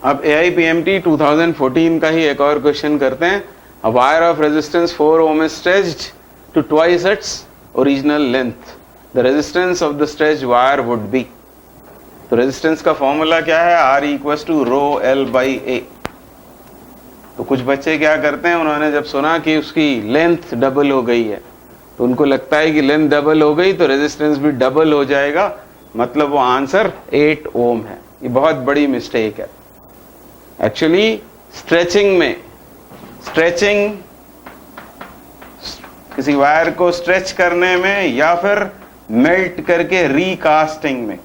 अब AIPMT 2014 का ही एक और क्वेश्चन करते हैं। A wire of resistance 4 ohm is stretched to twice its original length, the resistance of the stretched wire would be. तो resistance का फॉर्मूला क्या है? R equals to rho L by A। तो कुछ बच्चे क्या करते हैं, उन्होंने जब सुना कि उसकी लेंथ डबल हो गई है तो उनको लगता है कि लेंथ डबल हो गई तो रेजिस्टेंस भी डबल हो जाएगा, मतलब वो आंसर 8 ओम है। ये बहुत बड़ी मिस्टेक है। एक्चुअली स्ट्रेचिंग किसी वायर को स्ट्रेच करने में या फिर मेल्ट करके रीकास्टिंग में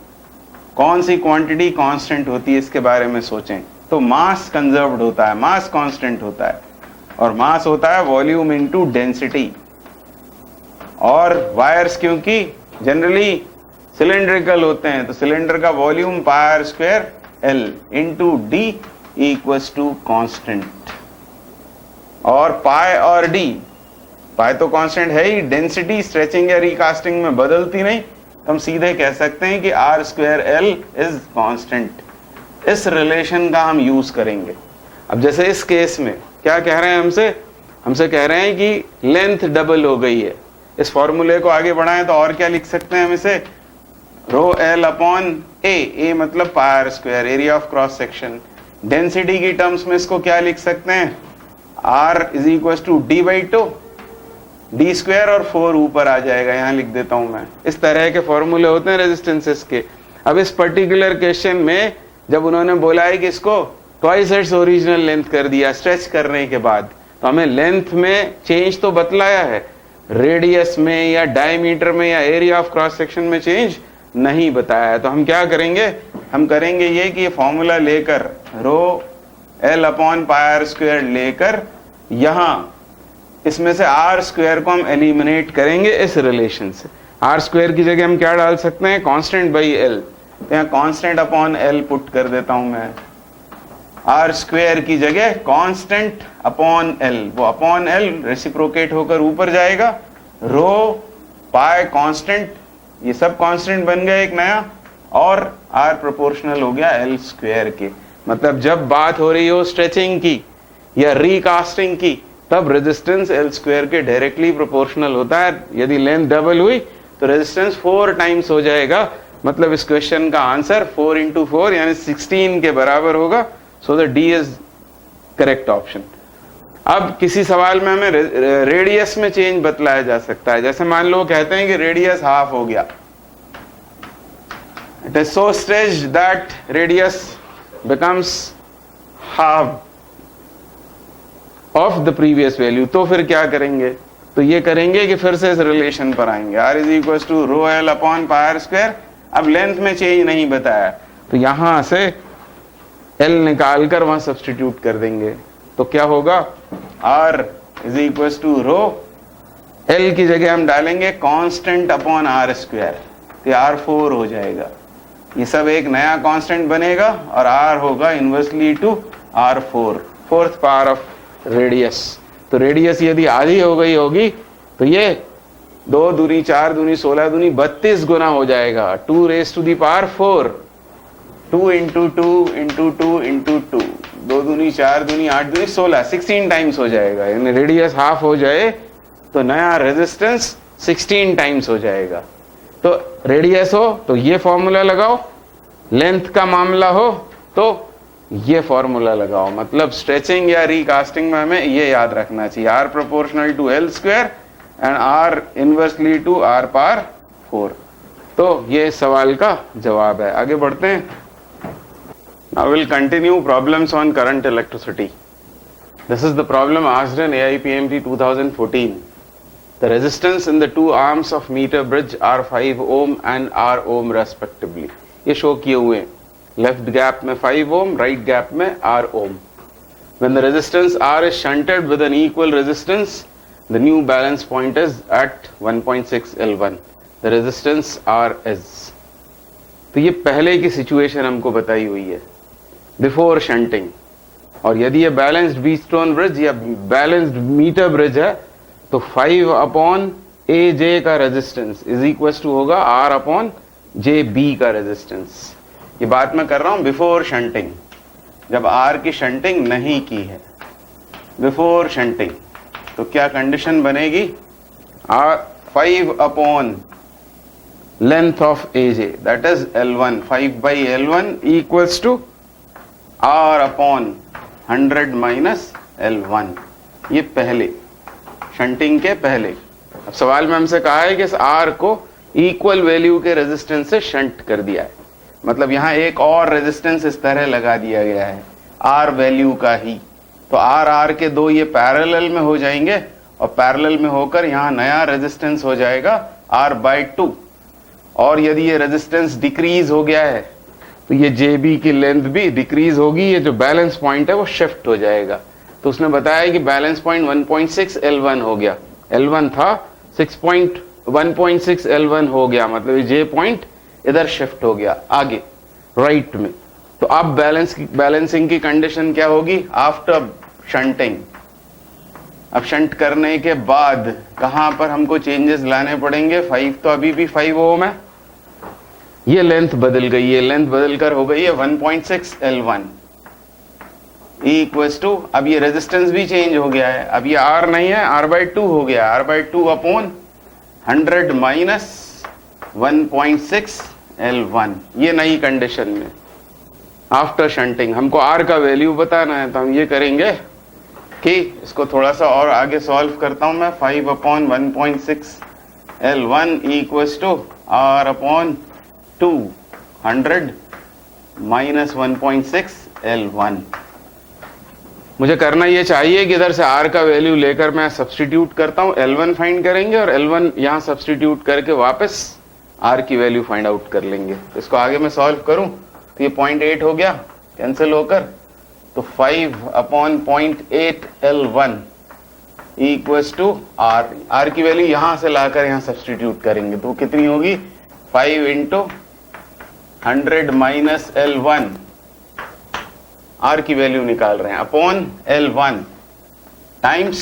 कौन सी क्वांटिटी कांस्टेंट होती है इसके बारे में सोचें तो मास कंजर्व्ड होता है, मास कांस्टेंट होता है, और मास होता है वॉल्यूम इनटू डेंसिटी। और वायर्स क्योंकि जनरली सिलेंड्रिकल होते हैं तो सिलेंडर का volume pi r square L into D equals to constant. और पाई और D, पाई तो कांस्टेंट है ही, डेंसिटी स्ट्रेचिंग या रिकास्टिंग में बदलती नहीं, तो हम सीधे कह सकते हैं कि R square L is constant. इस रिलेशन का हम यूज करेंगे। अब जैसे इस केस में क्या कह रहे हैं हमसे कह रहे हैं कि लेंथ डबल हो गई है। इस फॉर्मूले को आगे बढ़ाएं तो और क्या लिख सकते हैं हम इसे? रो L अपॉन A मतलब pi r square, area of cross section. Density की टर्म्स में इसको क्या लिख सकते हैं? R is equal to D by two, D square और 4 ऊपर आ जाएगा, यहां लिख देता हूं मैं। इस तरह के फॉर्मूले होते हैं रेजिस्टेंसेस के। अब इस पर्टिकुलर क्वेश्चन में जब उन्होंने बोला है कि इसको ट्वाइस इट्स ओरिजिनल लेंथ कर दिया स्ट्रेच करने के बाद, तो हमें लेंथ में चेंज तो बतलाया है, रेडियस में या डायमीटर में या एरिया ऑफ क्रॉस सेक्शन में चेंज नहीं बताया है। तो हम क्या करेंगे? हम करेंगे ये कि ये फॉर्मूला लेकर रो L upon pi r square लेकर यहां इसमें से R स्क्वायर को हम एलिमिनेट करेंगे इस रिलेशन से। R स्क्वायर की जगह हम क्या डाल सकते हैं? Constant by L। तो यहाँ कांस्टेंट अपॉन L पुट कर देता हूं मैं। R स्क्वायर की जगह कांस्टेंट अपॉन L, वो अपॉन L रेसिप्रोकेट होकर ऊपर जाएगा। रो पाई कांस्टेंट, ये सब कांस्टेंट बन गया एक नया, और R प्रोपोर्शनल हो गया L स्क्वायर के। मतलब जब बात हो रही हो स्ट्रेचिंग की या रिकास्टिंग की तब रेजिस्टेंस L स्क्वायर के डायरेक्टली प्रोपोर्शनल होता है। यदि लेंथ डबल हुई तो रेजिस्टेंस 4 टाइम्स हो जाएगा, मतलब इस क्वेश्चन का आंसर 4 इंटू 4 यानी 16 के बराबर होगा। So the D is correct option. अब किसी सवाल में हमें रेडियस में चेंज बतलाया जा सकता है। जैसे मान लो कहते हैं कि रेडियस हाफ हो गया, it is so stretched that radius becomes half of the previous value, तो फिर क्या करेंगे? तो ये करेंगे कि फिर से इस रिलेशन पर आएंगे। R is equal to rho L upon pi r square. अब लेंथ में चेंज नहीं बताया तो यहां से L निकालकर वहां सब्स्टिट्यूट कर देंगे। तो क्या होगा? R is equal to rho L की जगह हम डालेंगे कांस्टेंट अपॉन R स्क्वायर, तो R4 हो जाएगा। ये सब एक नया कांस्टेंट बनेगा और R होगा inversely to R4, fourth power of radius. तो रेडियस यदि आधी हो गई होगी तो ये 2 दूनी 4 दूनी 16 दूनी 32 गुना हो जाएगा। 2 raise to the power 4, 2 into 2 into 2 into 2, 2 दूनी 4 दूनी 8 दूनी 16, 16 टाइम्स हो जाएगा। यानी रेडियस हाफ हो जाए तो नया रेजिस्टेंस 16 टाइम्स हो जाएगा। तो रेडियस हो तो ये फॉर्मूला लगाओ, लेंथ का मामला हो तो ये फॉर्मूला लगाओ। मतलब स्ट्रेचिंग या रिकास्टिंग में हमें ये याद रखना चाहिए, R proportional to L square and R inversely to R power 4। तो ये सवाल का जवाब है। आगे बढ़ते हैं। Now we'll continue problems on current electricity. This is the problem asked in AIPMT 2014. The resistance in the two arms of meter bridge are 5 ohm and R ohm respectively. ये शो किए हुए हैं, लेफ्ट गैप में 5 ohm, right gap में R ohm. When the resistance R is shunted with an equal resistance, the new balance point is at 1.6 L1. The resistance R is. तो ये पहले की सिचुएशन हमको बताई हुई है बिफोर शंटिंग। और यदि ये बैलेंस्ड व्हीटस्टोन ब्रिज या बैलेंस्ड मीटर ब्रिज है तो 5 अपॉन ए जे का रेजिस्टेंस इज इक्वल टू होगा R अपॉन जे बी का रेजिस्टेंस। ये बात मैं कर रहा हूं बिफोर शंटिंग। जब आर की शंटिंग नहीं की है, बिफोर शंटिंग, तो क्या कंडीशन बनेगी? R 5 upon length of AJ that is L1, 5/L1 equals to R upon 100 minus L1। ये पहले शंटिंग के पहले। अब सवाल में हमसे कहा है कि इस R को इक्वल वैल्यू के रेजिस्टेंस से शंट कर दिया है, मतलब यहां एक और रेजिस्टेंस इस तरह लगा दिया गया है R वैल्यू का ही, तो R के दो ये पैरेलल में हो जाएंगे और पैरेलल में होकर यहां नया रेजिस्टेंस हो जाएगा R/2। और यदि ये रेजिस्टेंस डिक्रीज हो गया है तो ये JB की लेंथ भी डिक्रीज होगी, ये जो बैलेंस पॉइंट है वो शिफ्ट हो जाएगा। तो उसने बताया कि बैलेंस पॉइंट 1.6 L1 हो गया, L1 था 1.6 L1 हो गया, मतलब ये J पॉइंट इधर शिफ्ट हो गया आगे राइट में। तो अब बैलेंसिंग की कंडीशन क्या होगी? आफ्टर शंटिंग, अब शंट करने के बाद कहां पर हमको चेंजेस लाने पड़ेंगे? 5 तो अभी भी 5 ओम है, ये लेंथ बदल गई, ये लेंथ बदलकर हो गई है 1.6 L1 इक्वल्स टू, अब ये रेजिस्टेंस भी चेंज हो गया है, अब ये R नहीं है, R/2 हो गया, R/2 अपॉन 100 माइनस 1.6 L1। ये नई कंडीशन में आफ्टर शंटिंग हमको R का वैल्यू बताना है, तो हम ये करेंगे कि इसको थोड़ा सा और आगे सॉल्व करता हूं मैं। 5 upon 1.6 L1 equals to R upon 200 minus 1.6 L1। मुझे करना ये चाहिए कि इधर से R का वैल्यू लेकर मैं सब्स्टिट्यूट करता हूं, L1 फाइंड करेंगे और L1 यहां सब्स्टिट्यूट करके वापस R की वैल्यू फाइंड आउट कर लेंगे। तो इसको आगे मैं सॉल्व करूं तो ये 0.8 हो गया कैंसिल होकर, तो 5 upon 0.8 L1 equals to R की वैल्यू यहां से लाकर यहां सब्स्टिट्यूट करेंगे तो कितनी होगी? 5 इंटू 100 माइनस L1, R की वैल्यू निकाल रहे हैं, upon L1 times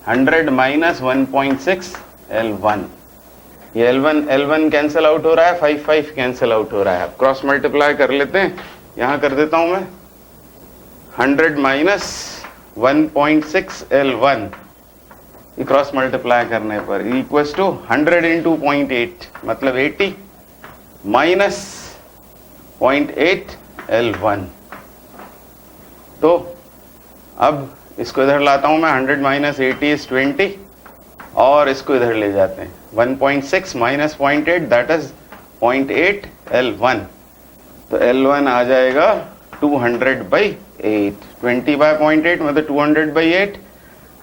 100 minus 1.6 L1। ये L1 कैंसिल आउट हो रहा है, 5 कैंसिल आउट हो रहा है। अब क्रॉस मल्टीप्लाई कर लेते हैं, यहां कर देता हूं मैं 100 माइनस 1.6 L1, ये क्रॉस मल्टीप्लाई करने पर इक्वल्स टू 100 इंटू 0.8 मतलब 80 माइनस 0.8 L1। तो अब इसको इधर लाता हूं मैं, 100 माइनस 80 इज 20 और इसको इधर ले जाते हैं, 1.6 माइनस 0.8 दैट इज 0.8 L1। तो L1 आ जाएगा 200/8, 20/0.8 मतलब 200/8,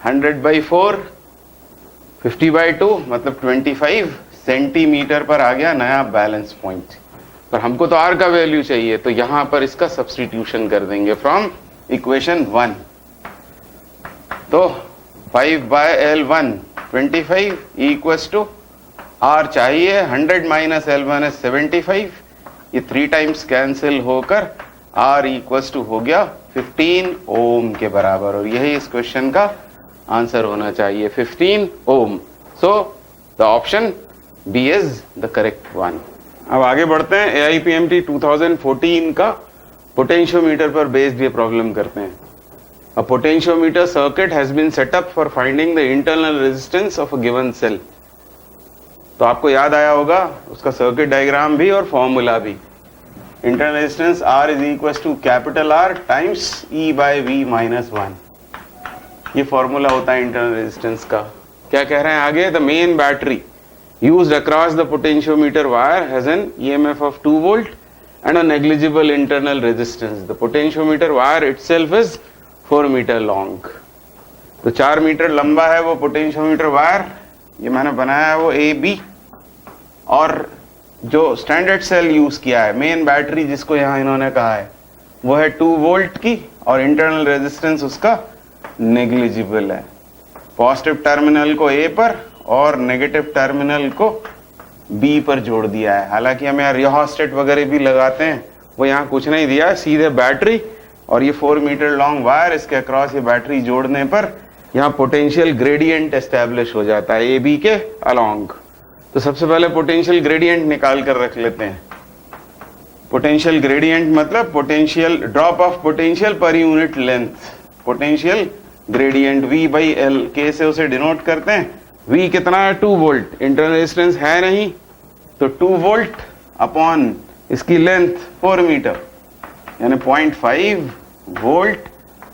100/4 50/2 मतलब 25 सेंटीमीटर पर आ गया नया बैलेंस पॉइंट। पर हमको तो R का वैल्यू चाहिए, तो यहां पर इसका सब्स्टिट्यूशन कर देंगे फ्रॉम इक्वेशन 1। तो 5/L1 25 इक्वल्स टू R चाहिए 100 माइनस L1 है 75, ये 3 टाइम्स कैंसिल होकर R इक्वल्स टू हो गया 15 ओम के बराबर, और यही इस क्वेश्चन का आंसर होना चाहिए 15 ohm. So the option B is the correct one. अब आगे बढ़ते हैं, AIPMT 2014 का पोटेंशियोमीटर पर बेस्ड ये प्रॉब्लम करते हैं। A potentiometer circuit has been set up for finding the internal resistance of a given cell। तो आपको याद आया होगा उसका सर्किट डायग्राम भी और फॉर्मूला भी। Internal resistance R is equal to capital R times E/V minus 1, ये फॉर्मूला होता है इंटरनल रेजिस्टेंस का। क्या कह रहे हैं आगे? The main battery used across the potentiometer wire has an EMF of 2 volt and a negligible internal resistance. The potentiometer wire itself is 4 metre long, तो 4 मीटर लंबा है वो पोटेंशियोमीटर वायर, ये मैंने बनाया है वो AB, और जो स्टैंडर्ड सेल यूज किया है मेन बैटरी जिसको यहां इन्होंने कहा है वो है 2 वोल्ट की, और इंटरनल रेजिस्टेंस उसका नेग्लिजिबल है। पॉजिटिव टर्मिनल को A पर और नेगेटिव टर्मिनल को B पर जोड़ दिया है। हालांकि हम यहाँ रियोस्टेट वगैरह भी लगाते हैं, वो यहाँ कुछ नहीं दिया है, सीधे बैटरी और ये 4 मीटर लॉन्ग वायर, इसके अक्रॉस ये बैटरी जोड़ने पर यहाँ पोटेंशियल ग्रेडियंट एस्टेब्लिश हो जाता है AB के अलोंग। तो सबसे पहले पोटेंशियल ग्रेडियंट निकाल कर रख लेते हैं। पोटेंशियल ग्रेडियंट मतलब potential drop of potential per unit length, potential gradient V by L के से उसे डिनोट करते हैं। V कितना है 2 वोल्ट, इंटरनल रेजिस्टेंस है नहीं तो 2 वोल्ट अपॉन इसकी लेंथ 4 मीटर यानी 0.5 वोल्ट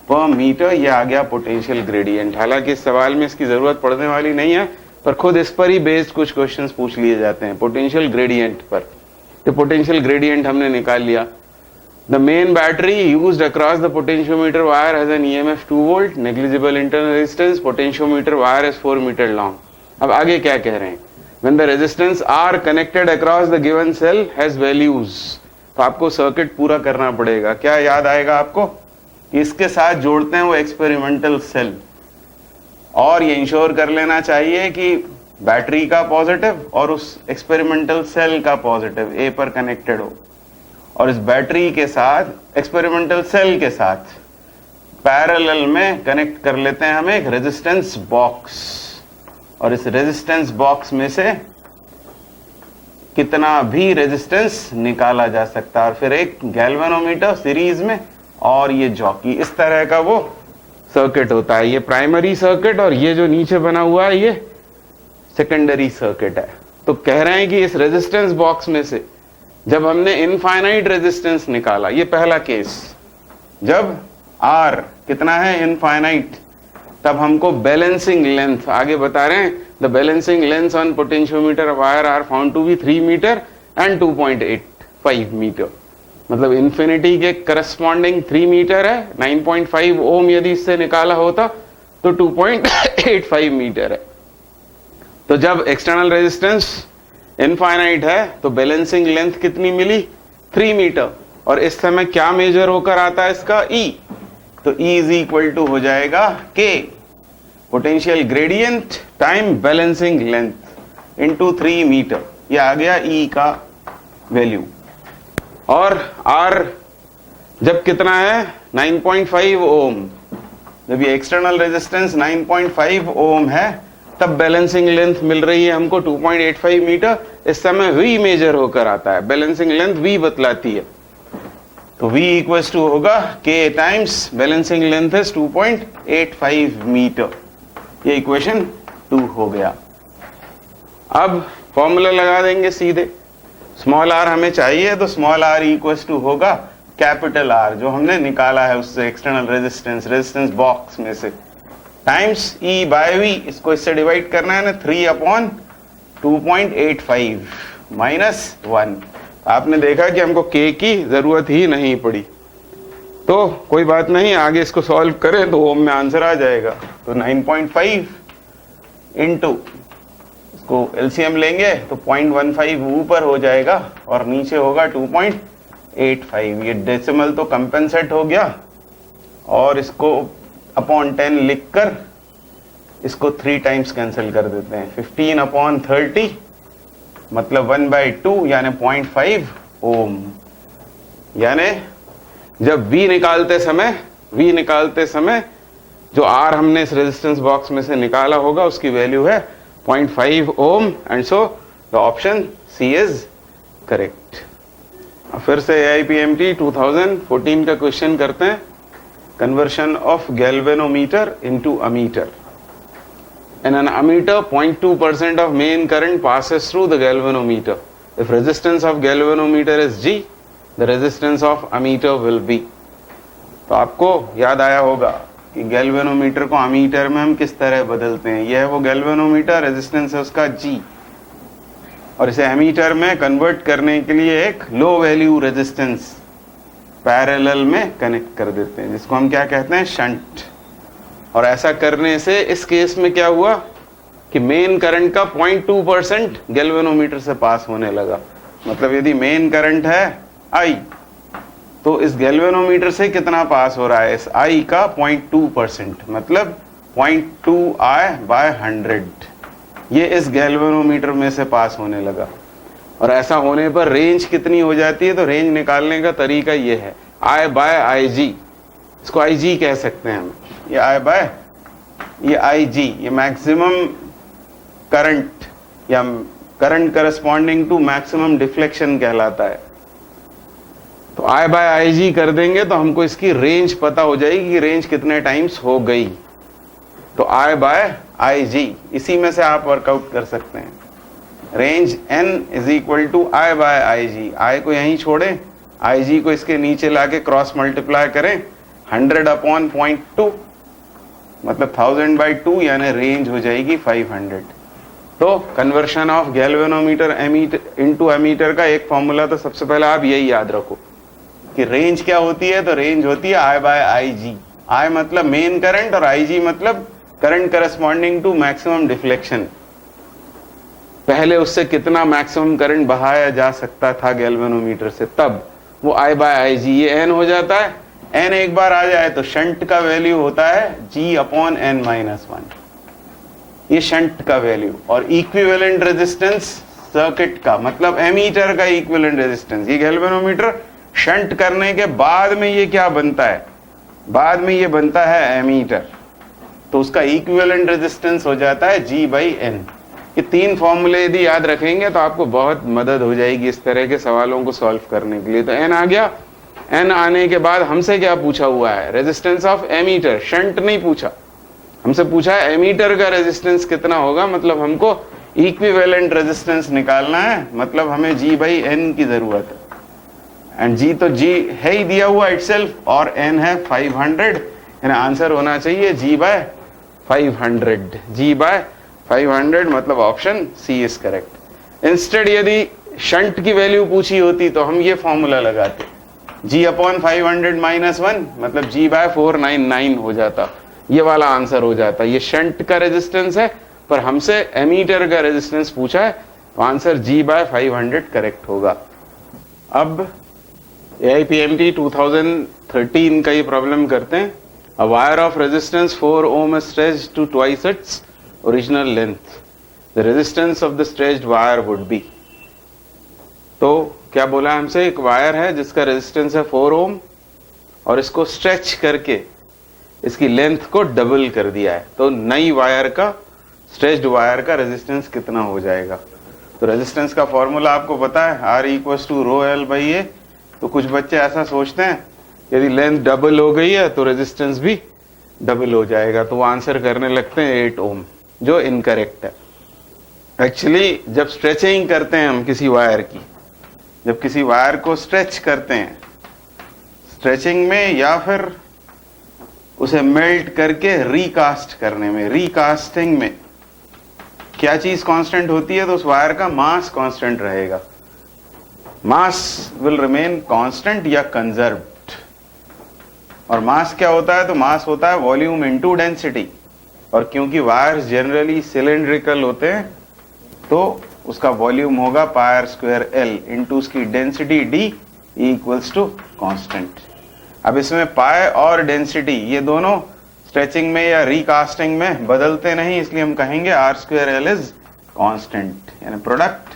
पर मीटर, ये आ गया पोटेंशियल ग्रेडियंट। हालांकि इस सवाल में इसकी जरूरत पड़ने वाली नहीं है, पर खुद इस पर ही बेस्ड कुछ क्वेश्चंस पूछ लिए जाते हैं पोटेंशियल ग्रेडियंट पर। तो पोटेंशियल ग्रेडियंट हमने निकाल लिया। The main battery used across the potentiometer wire has an EMF 2 volt, negligible internal resistance, potentiometer wire is 4 metre long. अब आगे क्या कह रहे हैं, when the resistance are connected across the given cell has values, तो आपको circuit पूरा करना पड़ेगा। क्या याद आएगा आपको, इसके साथ जोड़ते हैं वो एक्सपेरिमेंटल सेल, और ये इंश्योर कर लेना चाहिए कि बैटरी का पॉजिटिव और उस एक्सपेरिमेंटल सेल का पॉजिटिव ए पर कनेक्टेड हो, और इस बैटरी के साथ एक्सपेरिमेंटल सेल के साथ पैरेलल में कनेक्ट कर लेते हैं हम एक रेजिस्टेंस बॉक्स, और इस रेजिस्टेंस बॉक्स में से कितना भी रेजिस्टेंस निकाला जा सकता है, और फिर एक गैल्वेनोमीटर सीरीज में और ये जॉकी, इस तरह का वो सर्किट होता है। ये प्राइमरी सर्किट और ये जो नीचे बना हुआ है ये सेकेंडरी सर्किट है। तो कह रहे हैं कि इस रेजिस्टेंस बॉक्स में से जब हमने इनफाइनाइट रेजिस्टेंस निकाला, ये पहला केस, जब R कितना है इनफाइनाइट, तब हमको बैलेंसिंग लेंथ आगे बता रहे हैं, the balancing length on potentiometer wire are found to be 3 metre and 2.85 metre, मतलब इंफिनिटी के करस्पॉन्डिंग 3 मीटर है, 9.5 ओम यदि इससे निकाला होता तो 2.85 मीटर है। तो जब एक्सटर्नल रेजिस्टेंस इनफाइनाइट है तो बैलेंसिंग लेंथ कितनी मिली 3 मीटर, और इस समय क्या मेजर होकर आता है इसका E, तो E इज इक्वल टू हो जाएगा K potential gradient time balancing length into 3 metre, ये आ गया E का वैल्यू। और R जब कितना है 9.5 ओम, जब ये एक्सटर्नल रेजिस्टेंस 9.5 ओम है तब बैलेंसिंग लेंथ मिल रही है हमको 2.85 मीटर। इस समय V मेजर होकर आता है, बैलेंसिंग लेंथ V बतलाती है, तो V इक्वल्स टू होगा K times balancing length is 2.85 metre. ये इक्वेशन 2 हो गया। अब फॉर्मूला लगा देंगे सीधे, स्मॉल r हमें चाहिए तो स्मॉल r इक्वल्स टू होगा कैपिटल R जो हमने निकाला है उससे एक्सटर्नल रेजिस्टेंस बॉक्स में से, टाइम्स E बाय V, इसको इससे डिवाइड करना है ना, 3/2.85 माइनस 1। आपने देखा कि हमको K की जरूरत ही नहीं पड़ी, तो कोई बात नहीं, आगे इसको सॉल्व करें तो ओम में आंसर आ जाएगा। तो 9.5 इंटू इसको एलसीएम लेंगे तो 0.15 ऊपर हो जाएगा और नीचे होगा 2.85। ये डेसिमल तो कंपेंसेट हो गया, और इसको अपॉन 10 लिखकर इसको 3 टाइम्स कैंसिल कर देते हैं। 15/30 मतलब 1/2 यानी 0.5 ओम, यानी जब V निकालते समय जो R हमने इस रेजिस्टेंस बॉक्स में से निकाला होगा उसकी वैल्यू है 0.5 ohm, and so the option C is correct. फिर से AIPMT 2014 का क्वेश्चन करते हैं, conversion of galvanometer into ammeter. In an ammeter, 0.2% of main current passes through the galvanometer. If resistance of galvanometer is G, the resistance of ammeter will be. तो आपको याद आया होगा कि गैल्वेनोमीटर को अमीटर में हम किस तरह बदलते हैं। यह है वो गैल्वेनोमीटर, रेजिस्टेंस है उसका G, और इसे एमीटर में कन्वर्ट करने के लिए एक लो वैल्यू रेजिस्टेंस पैरेलल में कनेक्ट कर देते हैं, जिसको हम क्या कहते हैं, शंट। और ऐसा करने से इस केस में क्या हुआ कि मेन करंट का 0.2% गैल्वेनोमीटर से पास होने लगा। मतलब यदि मेन करंट है I, तो इस गैल्वेनोमीटर से कितना पास हो रहा है, इस I का 0.2%, मतलब 0.2 I/100, ये इस गैल्वेनोमीटर में से पास होने लगा। और ऐसा होने पर रेंज कितनी हो जाती है, तो रेंज निकालने का तरीका ये है I/IG, इसको IG कह सकते हैं हम, ये IG, ये maximum current or current corresponding to maximum deflection कहलाता है। तो I बाय आई जी कर देंगे तो हमको इसकी रेंज पता हो जाएगी कि रेंज कितने टाइम्स हो गई। तो I बाय आई जी, इसी में से आप वर्कआउट कर सकते हैं। Range n is equal to I by I G. I को यहीं छोड़ें, आई जी को इसके नीचे लाके क्रॉस मल्टीप्लाई करें 100 अपॉन 0.2, मतलब 1000 बाई 2, यानी रेंज हो जाएगी 500। तो conversion of galvanometer into ammeter का एक फॉर्मूला तो सबसे पहले आप यही याद रखो कि रेंज क्या होती है। तो रेंज होती है I बाय आई जी। आई मतलब मेन करंट और आई जी मतलब current corresponding to maximum deflection. पहले उससे कितना मैक्सिमम करंट बहाया जा सकता था गैल्वेनोमीटर से, तब वो I बाय आई जी, ये n हो जाता है। n एक बार आ जाए तो शंट का वैल्यू होता है G अपॉन n माइनस 1, ये शंट का वैल्यू। और इक्विवेलेंट रेजिस्टेंस सर्किट का मतलब एमीटर का इक्विवेलेंट रेजिस्टेंस। ये गैल्वेनोमीटर शंट करने के बाद में ये क्या बनता है, बाद में ये बनता है एमीटर, तो उसका इक्विवेलेंट रेजिस्टेंस हो जाता है G बाई n। ये तीन फॉर्मूले यदि याद रखेंगे तो आपको बहुत मदद हो जाएगी इस तरह के सवालों को सॉल्व करने के लिए। तो n आ गया। n आने के बाद हमसे क्या पूछा हुआ है, रेजिस्टेंस ऑफ एमीटर, शंट नहीं पूछा, हमसे पूछा है एमीटर का रेजिस्टेंस कितना होगा, मतलब हमको इक्विवेलेंट रेजिस्टेंस निकालना है, मतलब हमें G बाई n की जरूरत है। एंड G तो G है ही दिया हुआ इटसेल्फ और n है 500, यानी आंसर होना चाहिए G बाय 500। G बाय 500 मतलब option C is correct. Instead यदि शंट की वैल्यू पूछी होती तो हम ये फॉर्मूला लगाते, G अपॉन 500 माइनस 1 मतलब G बाय 499 हो जाता, ये वाला आंसर हो जाता। ये शंट का रेजिस्टेंस है पर हमसे एमीटर का रेजिस्टेंस पूछा है, तो आंसर G बाय 500 करेक्ट होगा। अब AIPMT 2013 का ये प्रॉब्लम करते हैं। A wire of resistance 4 ohm is stretched to twice its original length. The resistance of the stretched wire would be। तो क्या बोला हमसे, एक वायर है जिसका रेजिस्टेंस है 4 ओम और इसको स्ट्रेच करके इसकी लेंथ को डबल कर दिया है, तो नई वायर का, स्ट्रेच्ड वायर का रेजिस्टेंस कितना हो जाएगा। तो रेजिस्टेंस का फॉर्मूला आपको पता है, R equals to rho L by A. तो कुछ बच्चे ऐसा सोचते हैं यदि लेंथ डबल हो गई है तो रेजिस्टेंस भी डबल हो जाएगा, तो वो आंसर करने लगते हैं 8 ओम, जो इनकरेक्ट है। एक्चुअली जब स्ट्रेचिंग करते हैं हम किसी वायर की, जब किसी वायर को स्ट्रेच करते हैं, स्ट्रेचिंग में या फिर उसे मेल्ट करके रिकास्ट करने में, रिकास्टिंग में क्या चीज कांस्टेंट होती है, तो उस वायर का मास कांस्टेंट रहेगा। मास विल रिमेन कांस्टेंट या कंजर्व्ड। और मास क्या होता है, तो मास होता है वॉल्यूम इनटू डेंसिटी, और क्योंकि वायर्स जनरली सिलेंड्रिकल होते हैं तो उसका वॉल्यूम होगा पाई स्क्वायर एल इंटू उसकी density D equals to constant. अब इसमें पाई और डेंसिटी ये दोनों स्ट्रेचिंग में या रिकास्टिंग में बदलते नहीं, इसलिए हम कहेंगे R square L is constant, यानी product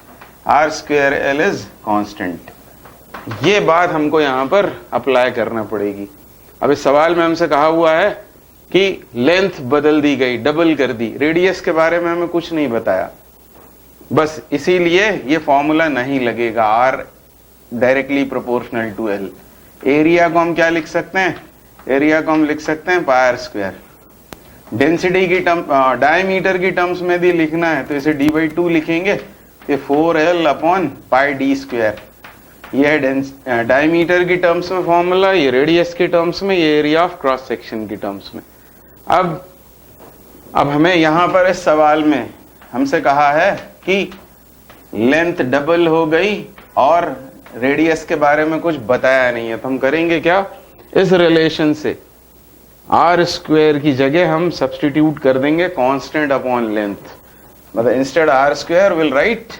R square L is constant. ये बात हमको यहां पर अप्लाई करना पड़ेगी। अब इस सवाल में हमसे कहा हुआ है कि लेंथ बदल दी गई, डबल कर दी, रेडियस के बारे में हमें कुछ नहीं बताया, बस इसीलिए ये फॉर्मूला नहीं लगेगा, R directly proportional to L. Area को हम क्या लिख सकते हैं, एरिया को हम लिख सकते हैं पाई स्क्वायर। डेंसिटी की टर्म, डायमीटर की टर्म्स में भी लिखना है तो इसे डी बाई 2 लिखेंगे, ये 4l upon pi D square. ये है डायमीटर की टर्म्स में फॉर्मूला, ये रेडियस की टर्म्स में, ये एरिया ऑफ क्रॉस सेक्शन की टर्म्स में। अब हमें यहां पर इस सवाल में हमसे कहा है कि लेंथ डबल हो गई और रेडियस के बारे में कुछ बताया नहीं है, तो हम करेंगे क्या, इस रिलेशन से आर स्क्वायर की जगह हम सब्स्टिट्यूट कर देंगे कांस्टेंट अपॉन लेंथ, मतलब instead R square will write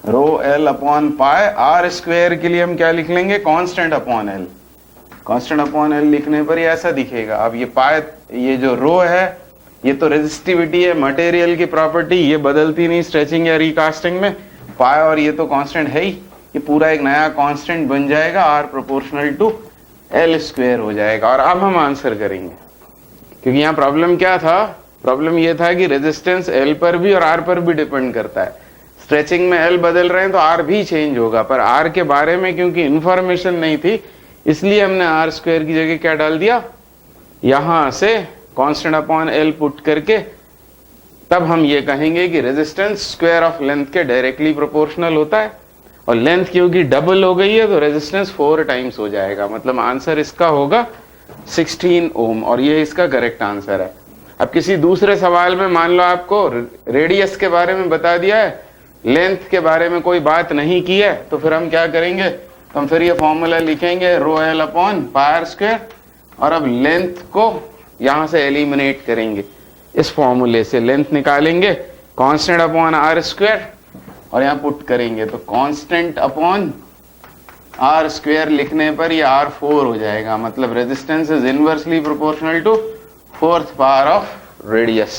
rho L upon pi. R square के लिए हम क्या लिख लेंगे, constant upon L. Constant upon L लिखने पर ये ऐसा दिखेगा। अब ये पाई, ये जो रो है ये तो रेजिस्टिविटी है, मटेरियल की प्रॉपर्टी, ये बदलती नहीं स्ट्रेचिंग या रिकास्टिंग में। पाई और ये तो कांस्टेंट है ही, ये पूरा एक नया कांस्टेंट बन जाएगा, R proportional to L square हो जाएगा। और अब हम आंसर करेंगे, क्योंकि यहाँ प्रॉब्लम क्या था, प्रॉब्लम ये था कि रेजिस्टेंस एल पर भी और आर पर भी डिपेंड करता है। स्ट्रेचिंग में एल बदल रहे हैं तो आर भी चेंज होगा, पर आर के बारे में क्योंकि इंफॉर्मेशन नहीं थी इसलिए हमने आर स्क्वायर की जगह क्या डाल दिया, यहां से कांस्टेंट अपॉन एल पुट करके तब हम ये कहेंगे कि रेजिस्टेंस स्क्वायर ऑफ लेंथ के डायरेक्टली प्रोपोर्शनल होता है, और लेंथ क्योंकि डबल हो गई है तो रेजिस्टेंस 4 टाइम्स हो जाएगा, मतलब आंसर इसका होगा 16 ओम, और ये इसका करेक्ट आंसर है। अब किसी दूसरे सवाल में मान लो आपको रेडियस के बारे में बता दिया है, लेंथ के बारे में कोई बात नहीं की है, तो फिर हम क्या करेंगे, तो हम फिर ये फॉर्मूला लिखेंगे rho L upon pi R square, और अब लेंथ को यहां से एलिमिनेट करेंगे, इस फॉर्मूले से लेंथ निकालेंगे कांस्टेंट अपॉन आर स्क्वायर और यहां पुट करेंगे, तो कांस्टेंट अपॉन आर स्क्वायर लिखने पर ये R4 हो जाएगा, मतलब resistance is inversely proportional to 4th power of radius.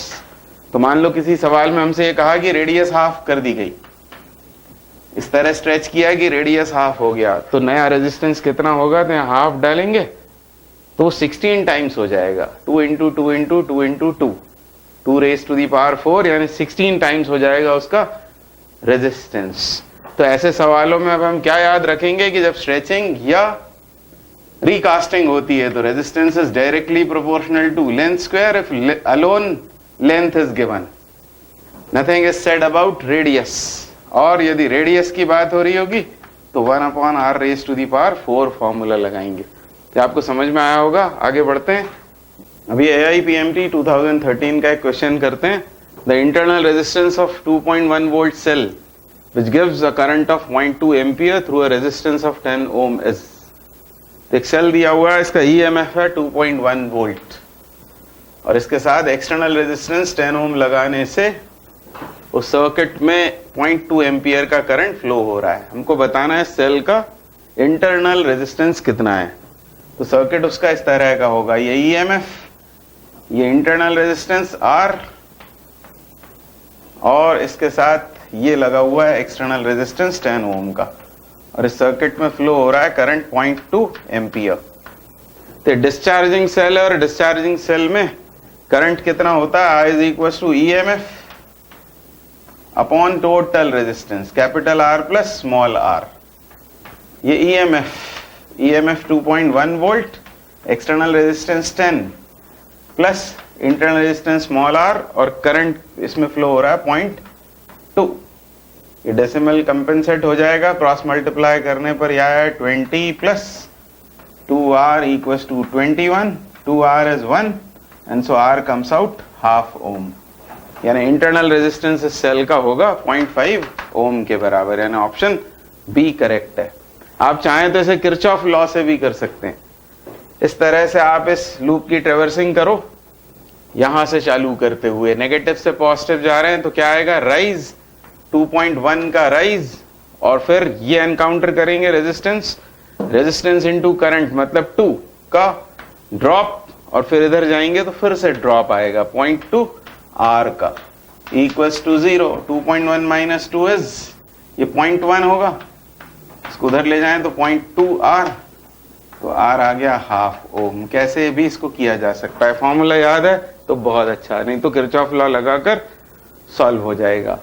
तो मान लो किसी सवाल में हमसे ये कहा कि रेडियस हाफ कर दी गई, इस तरह स्ट्रेच किया कि रेडियस हाफ हो गया, तो नया रेजिस्टेंस कितना होगा, तो यहाँ हाफ डालेंगे तो 16 टाइम्स हो जाएगा, 2 into 2 into 2 into 2, 2 raise to the power 4, यानी 16 टाइम्स हो जाएगा उसका रेजिस्टेंस। तो ऐसे सवालों में अब हम क्या याद रखेंगे कि जब स्ट्रेचिंग या रिकास्टिंग होती है तो resistance is directly proportional to length square if alone length is given, nothing is said about radius, और यदि रेडियस की बात हो रही होगी तो 1 upon R raise to the power 4 formula लगाएंगे। तो आपको समझ में आया होगा, आगे बढ़ते हैं। अभी AIPMT 2013 का एक क्वेश्चन करते हैं। The internal resistance of 2.1 volt cell which gives a current of 0.2 ampere through a resistance of 10 ohm is, एक सेल दिया हुआ है, इसका EMF है 2.1 वोल्ट और इसके साथ एक्सटर्नल रेजिस्टेंस 10 ओम लगाने से उस सर्किट में 0.2 एम्पियर का करंट फ्लो हो रहा है। हमको बताना है सेल का इंटरनल रेजिस्टेंस कितना है। तो सर्किट उसका इस तरह का होगा, ये EMF, ये इंटरनल रेजिस्टेंस R और इसके साथ ये लगा हुआ है एक्सटर्नल रेजिस्टेंस 10 ओम का, और इस सर्किट में फ्लो हो रहा है करंट 0.2 एम्पियर। तो डिस्चार्जिंग सेल और डिस्चार्जिंग सेल में करंट कितना होता है, I is equal to EMF upon total resistance capital R plus small r। ये EMF 2.1 volt, external resistance 10 plus internal resistance small r, और करंट इसमें फ्लो हो रहा है 0.2। ये डेसिमल कंपेंसेट हो जाएगा, क्रॉस मल्टीप्लाई करने पर यह है 20 plus 2r equals to 21, 2r is 1 and so r comes out half ohm, यानी इंटरनल रेजिस्टेंस इस सेल का होगा 0.5 ओम के बराबर, यानी ऑप्शन बी करेक्ट है। आप चाहें तो इसे किरचॉफ लॉ से भी कर सकते हैं। इस तरह से आप इस लूप की ट्रेवर्सिंग करो, यहां से चालू करते हुए नेगेटिव से पॉजिटिव जा रहे हैं तो क्या आएगा, राइज 2.1 का राइज, और फिर ये एनकाउंटर करेंगे रेजिस्टेंस इनटू करंट मतलब 2 का ड्रॉप, और फिर इधर जाएंगे तो फिर से ड्रॉप आएगा 0.2 R का इक्वल्स टू 0। 2.1 माइनस 2 इज, ये 0.1 होगा, इसको उधर ले जाएं तो 0.2 R, तो R आ गया हाफ ओम। कैसे भी इसको किया जा सकता है, फॉर्मूला याद है तो बहुत अच्छा, नहीं तो किरचॉफ लॉ लगाकर सॉल्व हो जाएगा।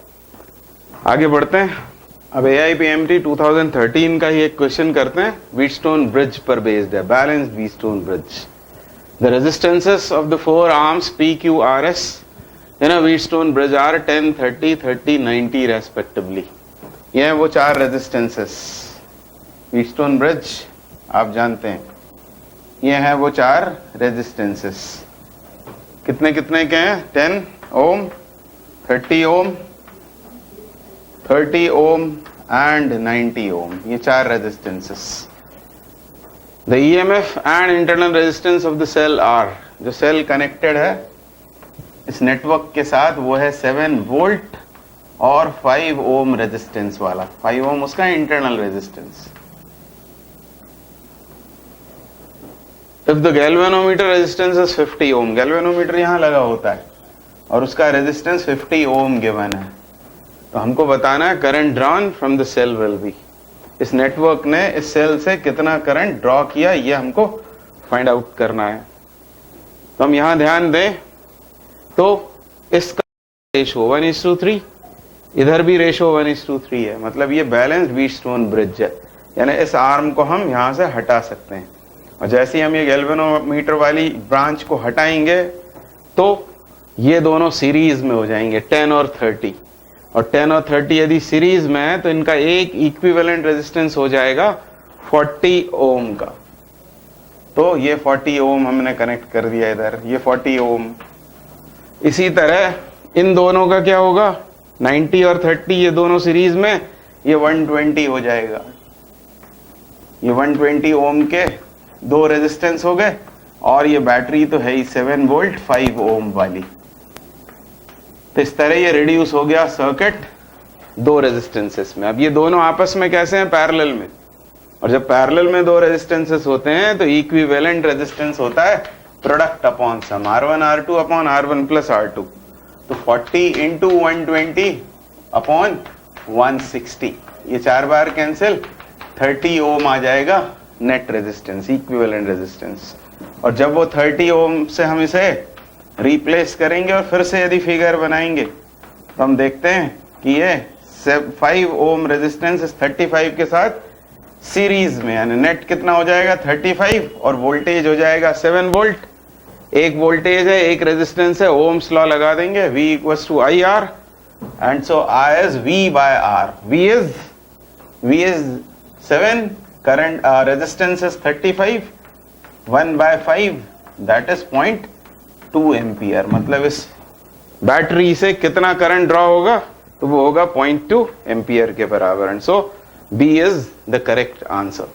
आगे बढ़ते हैं। अब AIPMT 2013 का ही एक क्वेश्चन करते हैं, व्हीटस्टोन ब्रिज पर बेस्ड है, balanced Wheatstone bridge. The resistances of the 4 arms PQRS in a Wheatstone bridge are 10, 30, 30, 90 respectively. ये हैं वो 4 रेजिस्टेंसेस। व्हीटस्टोन ब्रिज आप जानते हैं, ये हैं वो 4 रेजिस्टेंसेस। कितने कितने के हैं, 10 ओम, 30 ओम, 30 ओम एंड 90 ओम, ये 4 resistances. The EMF and internal resistance of the cell are, जो सेल कनेक्टेड है इस नेटवर्क के साथ वो है 7 वोल्ट और 5 ओम रेजिस्टेंस वाला, 5 ओम उसका internal resistance. If the galvanometer resistance is 50 ohm, galvanometer यहां लगा होता है और उसका रेजिस्टेंस 50 ओम गिवन है, तो हमको बताना है current drawn from the cell will be, इस नेटवर्क ने इस सेल से कितना करंट ड्रॉ किया ये हमको फाइंड आउट करना है। तो हम यहां ध्यान दें तो इसका रेशो 1:3, इधर भी रेशो 1:3 है, मतलब ये बैलेंस्ड व्हीटस्टोन ब्रिज है, यानी इस आर्म को हम यहां से हटा सकते हैं। और जैसे ही हम ये गैल्वेनोमीटर वाली ब्रांच को हटाएंगे तो ये दोनों सीरीज में हो जाएंगे 10 और 30, और 10 और 30 यदि सीरीज में है तो इनका एक इक्विवेलेंट रेजिस्टेंस हो जाएगा 40 ओम का। तो ये 40 ओम हमने कनेक्ट कर दिया इधर, ये 40 ओम। इसी तरह इन दोनों का क्या होगा, 90 और 30 ये दोनों सीरीज में, ये 120 हो जाएगा। ये 120 ओम के दो रेजिस्टेंस हो गए, और ये बैटरी तो है ही 7 वोल्ट 5 ओम वाली। तो इस तरह ये रिड्यूस हो गया सर्किट दो रेजिस्टेंसेस में। अब ये दोनों आपस में कैसे हैं, पैरेलल में, और जब पैरेलल में दो रेजिस्टेंसेस होते हैं तो इक्विवेलेंट रेजिस्टेंस होता है प्रोडक्ट अपॉन सम, R1 R2 upon R1 plus R2। तो 40 इंटू 120 अपॉन 160, ये 4 बार कैंसिल, 30 ओम आ जाएगा नेट रेजिस्टेंस, इक्विवेलेंट रेजिस्टेंस। और जब वो 30 ओम से हम इसे रिप्लेस करेंगे और फिर से यदि फिगर बनाएंगे तो हम देखते हैं कि ये 5 ओम रेजिस्टेंस इस 35 के साथ सीरीज में, यानी नेट कितना हो जाएगा 35, और वोल्टेज हो जाएगा 7 वोल्ट। एक वोल्टेज है, एक रेजिस्टेंस है, ओम्स लॉ लगा देंगे, V equals to IR, and so I is V by R। V is 7, current resistance is 35, 1/5 that is 0.2 ampere. मतलब इस बैटरी से कितना करंट ड्रॉ होगा, तो वो होगा 0.2 एम्पियर के बराबर, and so B is the correct answer.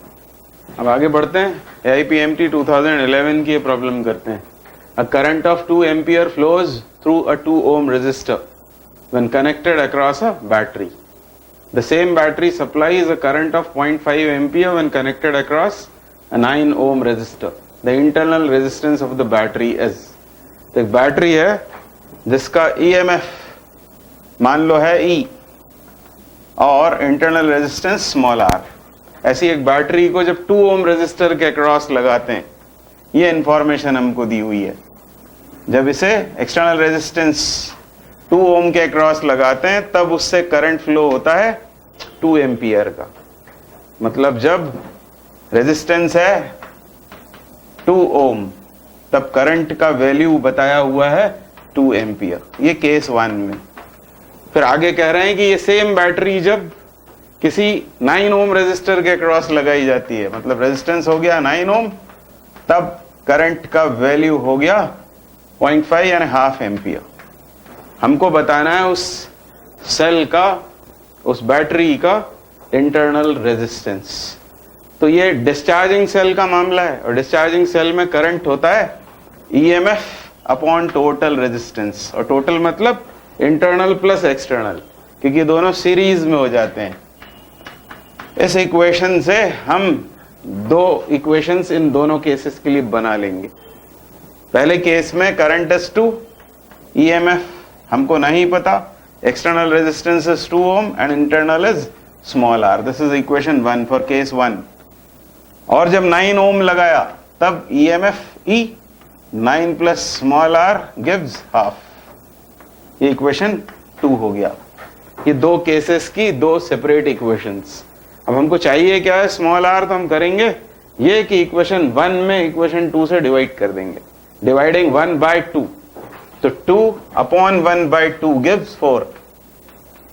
अब आगे बढ़ते हैं, AIPMT 2011 की प्रॉब्लम करते हैं। A current of 2 ampere flows through a 2 ohm resistor when connected across a battery. The same battery supplies a current of 0.5 ampere when connected across a 9 ohm resistor. The internal resistance of the battery is, तो एक battery है जिसका EMF मान लो है E और internal resistance small r। ऐसी एक battery को जब 2 ओम रेजिस्टर के अक्रॉस लगाते हैं, ये इंफॉर्मेशन हमको दी हुई है। जब इसे एक्सटर्नल रेजिस्टेंस 2 ओम के अक्रॉस लगाते हैं तब उससे करंट फ्लो होता है 2 एम्पियर का। मतलब जब रेजिस्टेंस है 2 ओम तब करंट का वैल्यू बताया हुआ है 2 एम्पियर, ये केस 1 में। फिर आगे कह रहे हैं कि ये सेम बैटरी जब किसी 9 ओम रेजिस्टर के अक्रॉस लगाई जाती है, मतलब रेजिस्टेंस हो गया 9 ओम, तब करंट का वैल्यू हो गया 0.5 यानी हाफ एम्पियर। हमको बताना है उस सेल का, उस बैटरी का इंटरनल रेजिस्टेंस। तो ये डिस्चार्जिंग सेल का मामला है, और डिस्चार्जिंग सेल में करंट होता है EMF अपॉन टोटल रेजिस्टेंस, और टोटल मतलब इंटरनल प्लस एक्सटर्नल, क्योंकि दोनों सीरीज में हो जाते हैं। इस इक्वेशन से हम दो इक्वेशंस इन दोनों केसेस के लिए बना लेंगे। पहले केस में करंट इज 2, EMF हमको नहीं पता, external resistance is 2 ohm and internal is small r। This is equation 1 for case 1। और जब 9 ओम लगाया तब EMF E, 9 plus small r gives half, ये इक्वेशन 2 हो गया। ये दो केसेस की दो सेपरेट इक्वेशंस। अब हमको चाहिए क्या है, स्मॉल r, तो हम करेंगे ये कि इक्वेशन 1 में इक्वेशन 2 से डिवाइड कर देंगे, डिवाइडिंग 1/2। तो 2 अपॉन 1/2 गिव्स 4।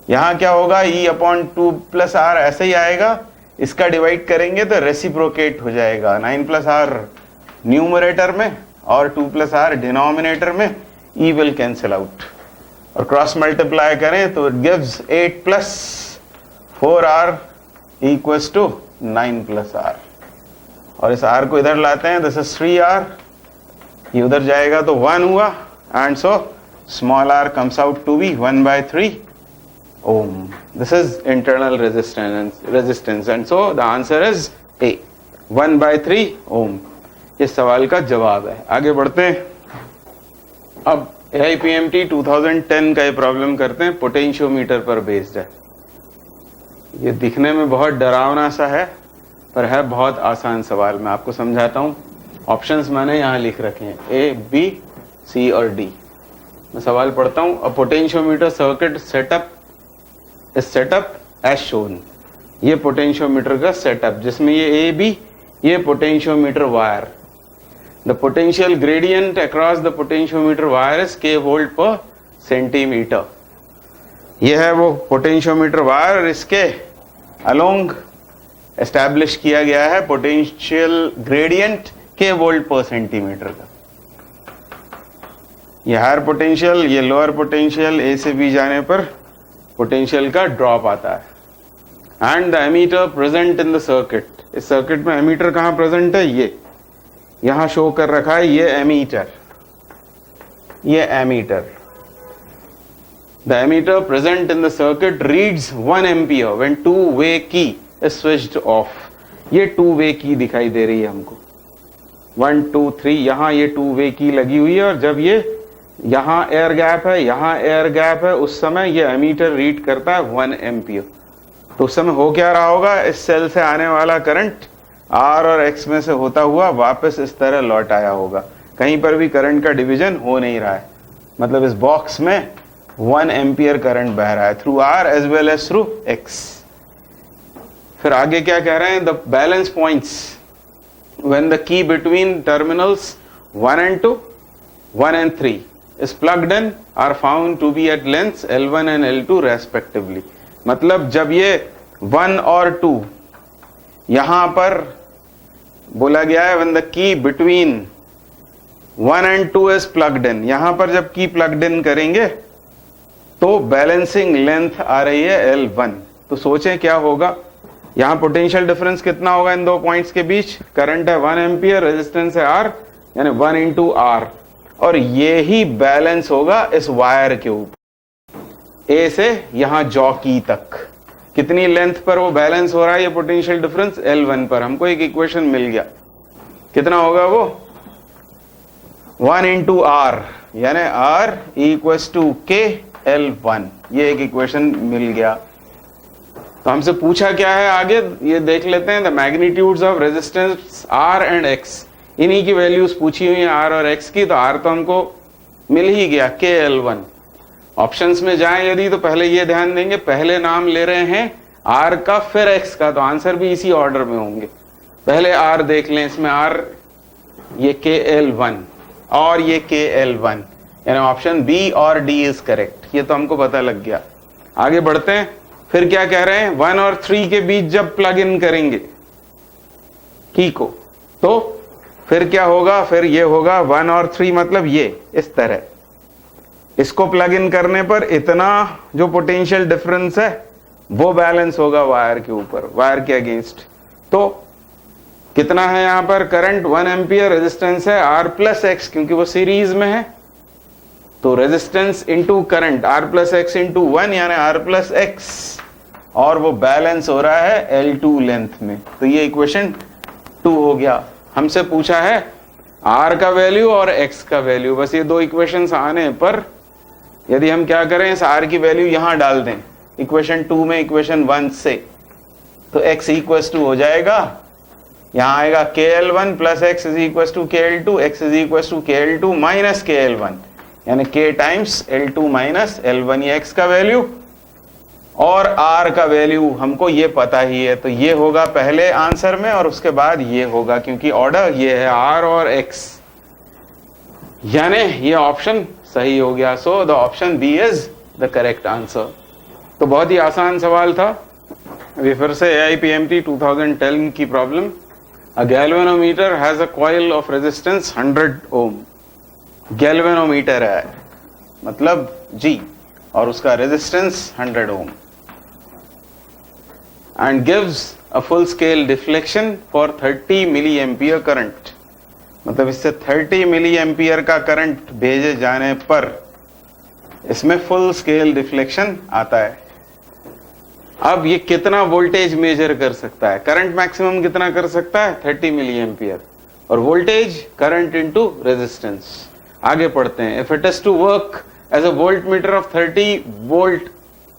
यहां क्या होगा, E अपॉन 2 प्लस r ऐसे ही आएगा, इसका डिवाइड करेंगे तो रेसिप्रोकेट हो जाएगा, 9 प्लस r न्यूमरेटर में और 2 प्लस r डिनोमिनेटर में, E विल कैंसिल आउट, और क्रॉस मल्टीप्लाई करें तो it gives 8 plus 4r equals to 9 plus r। और इस r को इधर लाते हैं, दिस इज 3r, ये उधर जाएगा तो 1 हुआ, and so small r comes out to be 1/3 ohm. This is internal resistance and so the answer is A, 1/3 ohm. इस सवाल का जवाब है। आगे बढ़ते हैं, अब AIPMT 2010 का ये प्रॉब्लम करते हैं, पोटेंशियोमीटर पर बेस्ड है। ये दिखने में बहुत डरावना सा है पर है बहुत आसान सवाल। मैं आपको समझाता हूँ। ऑप्शंस मैंने यहाँ लिख रखे हैं, A, B, C और D। मैं सवाल पढ़ता हूँ। A potentiometer circuit setup is setup as shown. ये पोटेंशियोमीटर का सेटअप जिसमें ये ए बी, ये potentiometer wire. The potential gradient across the potentiometer wire is k volt per centimetre. ये है वो पोटेंशियोमीटर वायर, इसके अलोंग एस्टैब्लिश किया गया है potential gradient k volt per centimetre का। ये हायर पोटेंशियल, ये लोअर पोटेंशियल, ए से बी जाने पर पोटेंशियल का ड्रॉप आता है। And the ammeter present in the circuit, इस सर्किट में एमीटर कहां प्रेजेंट है, ये यहां शो कर रखा है, ये एमीटर, ये ammeter. The ammeter present in the circuit reads 1 ampere when two way key is switched off. ये टू वे की दिखाई दे रही है हमको, 1 2 3, यहां ये टू वे की लगी हुई है, और जब ये यहां एयर गैप है, यहां एयर गैप है, उस समय ये एमीटर रीड करता है 1 एम्पियर। तो उस समय हो क्या रहा होगा, इस सेल से आने वाला करंट आर और एक्स में से होता हुआ वापस इस तरह लौट आया होगा। कहीं पर भी करंट का डिवीजन हो नहीं रहा है, मतलब इस बॉक्स में 1 एम्पियर करंट बह रहा है through R as well as through X. फिर आगे क्या कह रहे हैं, the balance points when the key between terminals 1 and 2, 1 and 3 is plugged in are found to be at lengths L1 and L2 respectively। मतलब जब ये 1 और 2 यहां पर बोला गया है when the key between 1 and 2 is plugged in, यहां पर जब की plugged in करेंगे तो बैलेंसिंग लेंथ आ रही है L1। तो सोचें क्या होगा, यहां पोटेंशियल डिफरेंस कितना होगा इन दो पॉइंट्स के बीच, करंट है 1 एम्पियर, रेजिस्टेंस है R, यानी 1 into R, और ये ही बैलेंस होगा इस वायर के ऊपर ए से यहां जॉकी तक। कितनी लेंथ पर वो बैलेंस हो रहा है ये पोटेंशियल डिफरेंस, L1 पर। हमको एक इक्वेशन मिल गया, कितना होगा वो, 1 into R, यानी R equals to K L1। ये एक इक्वेशन मिल गया। तो हमसे पूछा क्या है आगे, ये देख लेते हैं। The magnitudes of resistance R and X, इन्हीं की वैल्यूज पूछी हुई है R और X की। तो R तो हमको मिल ही गया, K L1। ऑप्शंस में जाएं यदि तो पहले ये ध्यान देंगे, पहले नाम ले रहे हैं R का फिर X का, तो आंसर भी इसी ऑर्डर में होंगे। पहले R देख लें, इसमें R ये K L1 और ये K L1, यानी ऑप्शन बी और डी इज करेक्ट। ये तो हमको पता लग गया। आगे बढ़ते हैं, फिर क्या कह रहे हैं, 1 और 3 के बीच जब प्लग इन करेंगे की को, तो फिर क्या होगा, फिर ये होगा 1 और 3, मतलब ये इस तरह। इसको प्लग इन करने पर इतना जो पोटेंशियल डिफरेंस है वो बैलेंस होगा वायर के ऊपर, वायर के अगेंस्ट। तो कितना है यहां पर करंट, 1 एम्पियर, रेजिस्टेंस है R प्लस एक्स, क्योंकि वो सीरीज में है। तो resistance into current R plus x into 1, यानी R प्लस एक्स, और वो बैलेंस हो रहा है L2 लेंथ में। तो ये इक्वेशन 2 हो गया। हमसे पूछा है R का वैल्यू और X का वैल्यू। बस ये दो इक्वेशंस आने पर यदि हम क्या करें, इस R की वैल्यू यहां डाल दें इक्वेशन 2 में इक्वेशन 1 से, तो X इक्वल्स टू हो जाएगा, यहां आएगा KL1 plus X is equals to KL2, X is equals to KL2 minus KL1, यानी K times L2 minus L1, ये X का वैल्यू। और R का वैल्यू हमको ये पता ही है, तो ये होगा पहले आंसर में और उसके बाद ये होगा, क्योंकि ऑर्डर ये है R और X, यानी ये ऑप्शन सही हो गया। So the option B is the correct answer. तो बहुत ही आसान सवाल था। अभी फिर से AIPMT 2010 की problem. A galvanometer has a coil of resistance 100 ohm. Galvanometer है मतलब G, और उसका रेजिस्टेंस 100 ohm, and gives a full scale deflection for 30 milli ampere current. मतलब इससे 30 मिली एम्पियर का करंट भेजे जाने पर इसमें फुल स्केल डिफ्लेक्शन आता है। अब ये कितना वोल्टेज मेजर कर सकता है, करंट मैक्सिमम कितना कर सकता है, 30 मिली एम्पियर, और वोल्टेज करंट इनटू रेजिस्टेंस। आगे पढ़ते हैं। If it is to work as a voltmeter of 30 volt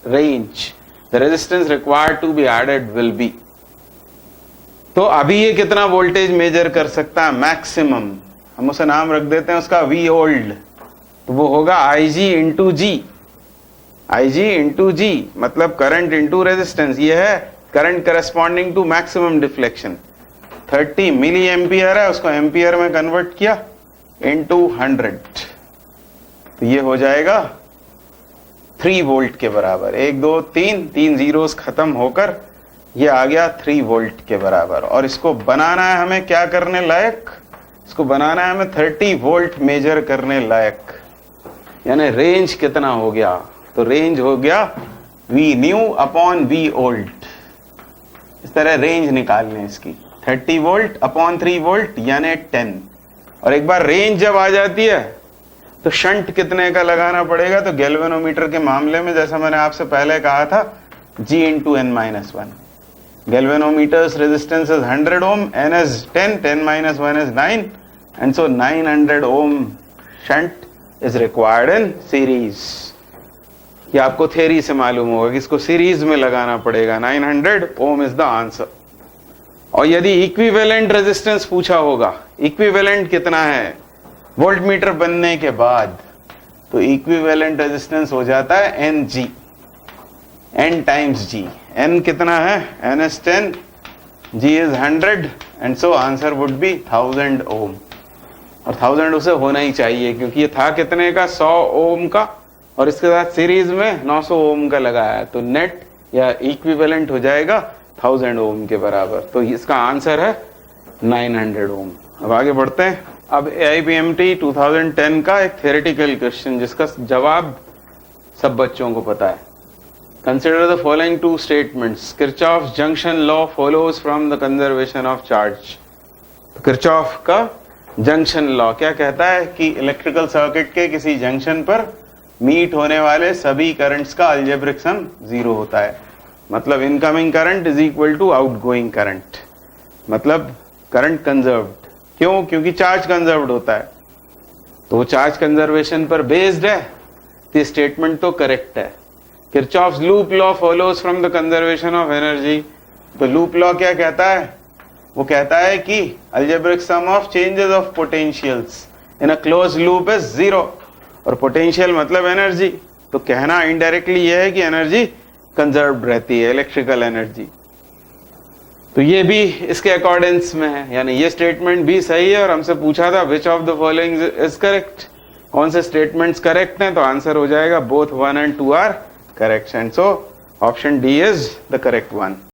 range, the resistance required to be added will be. तो अभी ये कितना वोल्टेज मेजर कर सकता है मैक्सिमम, हम उसे नाम रख देते हैं उसका वी ओल्ड, तो वो होगा IG into G. IG into G, मतलब करंट इंटू रेजिस्टेंस। ये है current corresponding to maximum deflection. 30 milli ampere है, उसको एम्पियर में कन्वर्ट किया इंटू 100, तो ये हो जाएगा 3 वोल्ट के बराबर। 1 2 3 जीरोस खत्म होकर ये आ गया 3 वोल्ट के बराबर। और इसको बनाना है हमें क्या करने लायक, इसको बनाना है हमें 30 वोल्ट मेजर करने लायक, यानी रेंज कितना हो गया, तो रेंज हो गया V new upon V old. इस तरह रेंज निकालने इसकी, 30 वोल्ट अपॉन 3 वोल्ट यानी 10। और एक बार रेंज जब आ जाती है तो शंट कितने का लगाना पड़ेगा, तो गैल्वेनोमीटर के मामले में जैसा मैंने आपसे पहले कहा था G into n-1। Galvanometer's resistance is 100 ohm, N is 10, 10 minus 1 is 9, and so 900 ohm shunt is required in series. ये आपको थ्योरी से मालूम होगा कि इसको सीरीज में लगाना पड़ेगा। 900 ohm is the answer. और यदि इक्विवेलेंट रेजिस्टेंस पूछा होगा, इक्विवेलेंट कितना है वोल्ट मीटर बनने के बाद, तो इक्विवेलेंट रेजिस्टेंस हो जाता है Ng, N times G। N कितना है, N is 10, G is 100, and so answer would be 1000 ohm। और 1000 उसे होना ही चाहिए क्योंकि ये था कितने का, 100 ओम का, और इसके साथ सीरीज में 900 ओम का लगाया, तो नेट या इक्विवेलेंट हो जाएगा 1000 ओम के बराबर। तो इसका आंसर है 900 ओम। अब आगे बढ़ते हैं। अब AIPMT 2010 का एक थ्योरेटिकल क्वेश्चन जिसका जवाब सब बच्चों को पता है। Consider the following two statements. Kirchhoff's junction law follows from the conservation of charge. तो Kirchhoff का जंक्शन लॉ क्या कहता है कि इलेक्ट्रिकल सर्किट के किसी जंक्शन पर मीट होने वाले सभी करंट्स का अलजेब्रिक सम 0 होता है। मतलब incoming current is equal to outgoing current, मतलब करंट कंजर्व्ड। क्यों? क्योंकि चार्ज कंजर्व्ड होता है, तो वो चार्ज कंजर्वेशन पर बेस्ड है, तो स्टेटमेंट तो करेक्ट है। Kirchhoff's loop law follows from the conservation of energy। तो लूप लॉ क्या कहता है, वो कहता है कि algebraic sum of changes of potentials in a closed loop is 0, और पोटेंशियल मतलब एनर्जी, तो कहना इनडायरेक्टली ये है कि एनर्जी कंजर्व्ड रहती है, इलेक्ट्रिकल एनर्जी। तो ये भी इसके अकॉर्डेंस में है, यानी ये स्टेटमेंट भी सही है। और हमसे पूछा था which of the following is correct, कौन से स्टेटमेंट्स करेक्ट हैं, तो आंसर हो जाएगा both 1 and 2 are correct, and so option D is the correct one।